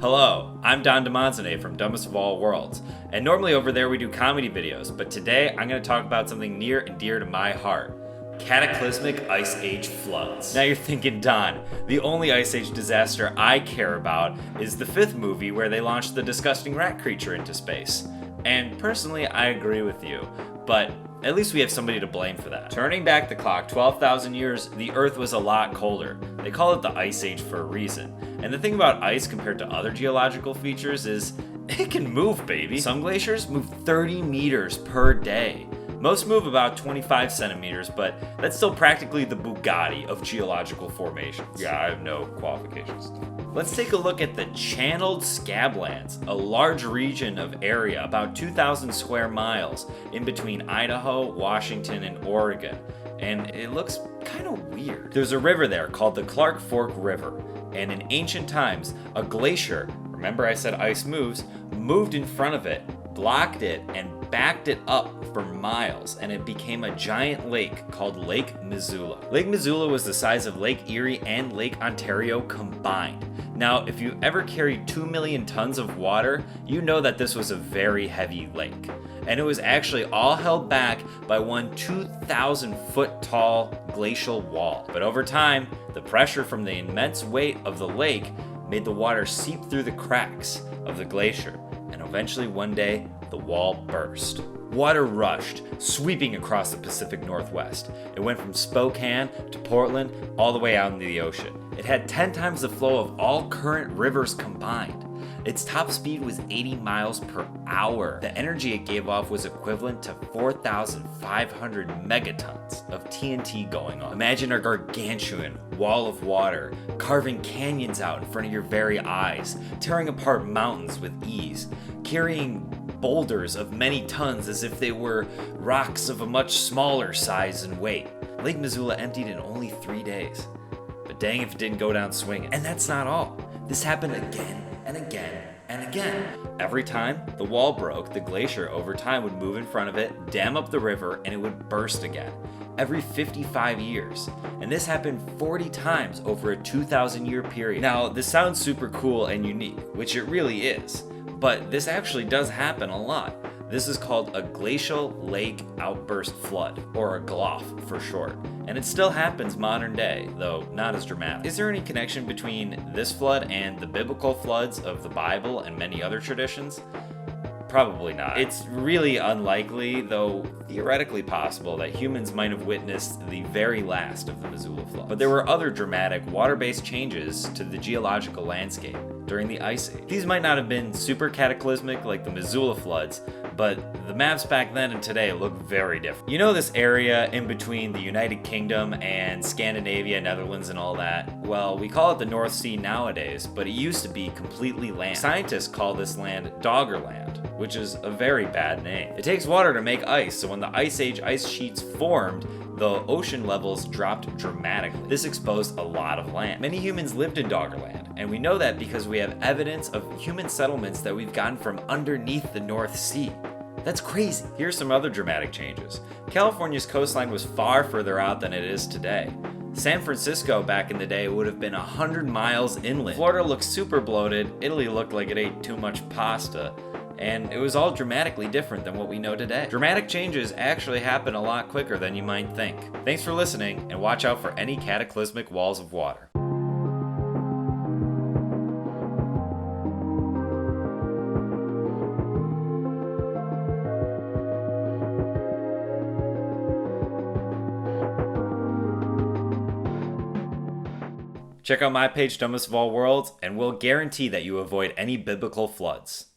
Hello, I'm Don Demonzoné from Dumbest of All Worlds, and normally over there we do comedy videos, but today I'm going to talk about something near and dear to my heart. Cataclysmic Ice Age floods. Now you're thinking, Don, the only Ice Age disaster I care about is the fifth movie where they launched the disgusting rat creature into space. And personally, I agree with you, but at least we have somebody to blame for that. Turning back the clock 12,000 years, the Earth was a lot colder. They call it the Ice Age for a reason. And the thing about ice compared to other geological features is it can move, baby. Some glaciers move 30 meters per day. Most move about 25 centimeters, but that's still practically the Bugatti of geological formations. Yeah, I have no qualifications. Let's take a look at the channeled Scablands, a large region of area, about 2,000 square miles, in between Idaho, Washington, and Oregon. And it looks kind of weird. There's a river there called the Clark Fork River, and in ancient times, a glacier, remember I said ice moves, moved in front of it, blocked it, and backed it up for miles, and it became a giant lake called Lake Missoula. Lake Missoula was the size of Lake Erie and Lake Ontario combined. Now, if you ever carried 2 million tons of water, you know that this was a very heavy lake. And it was actually all held back by one 2,000 foot tall glacial wall. But over time, the pressure from the immense weight of the lake made the water seep through the cracks of the glacier, and eventually one day, the wall burst. Water rushed, sweeping across the Pacific Northwest. It went from Spokane to Portland, all the way out into the ocean. It had 10 times the flow of all current rivers combined. Its top speed was 80 miles per hour. The energy it gave off was equivalent to 4,500 megatons of TNT going on. Imagine a gargantuan wall of water, carving canyons out in front of your very eyes, tearing apart mountains with ease, carrying boulders of many tons as if they were rocks of a much smaller size and weight. Lake Missoula emptied in only 3 days. But dang if it didn't go down swinging. And that's not all. This happened again and again and again. Every time the wall broke, the glacier over time would move in front of it, dam up the river, and it would burst again. Every 55 years. And this happened 40 times over a 2,000 year period. Now, this sounds super cool and unique, which it really is. But this actually does happen a lot. This is called a glacial lake outburst flood, or a GLOF for short. And it still happens modern day, though not as dramatic. Is there any connection between this flood and the biblical floods of the Bible and many other traditions? Probably not. It's really unlikely, though theoretically possible, that humans might have witnessed the very last of the Missoula flood. But there were other dramatic water-based changes to the geological landscape during the Ice Age. These might not have been super cataclysmic like the Missoula floods, but the maps back then and today look very different. You know this area in between the United Kingdom and Scandinavia, Netherlands, and all that? Well, we call it the North Sea nowadays, but it used to be completely land. Scientists call this land Doggerland, which is a very bad name. It takes water to make ice, so when the Ice Age ice sheets formed, the ocean levels dropped dramatically. This exposed a lot of land. Many humans lived in Doggerland, and we know that because we have evidence of human settlements that we've gotten from underneath the North Sea. That's crazy. Here's some other dramatic changes. California's coastline was far further out than it is today. San Francisco back in the day would have been 100 miles inland. Florida looked super bloated, Italy looked like it ate too much pasta, and it was all dramatically different than what we know today. Dramatic changes actually happen a lot quicker than you might think. Thanks for listening, and watch out for any cataclysmic walls of water. Check out my page, Dumbest of All Worlds, and we'll guarantee that you avoid any biblical floods.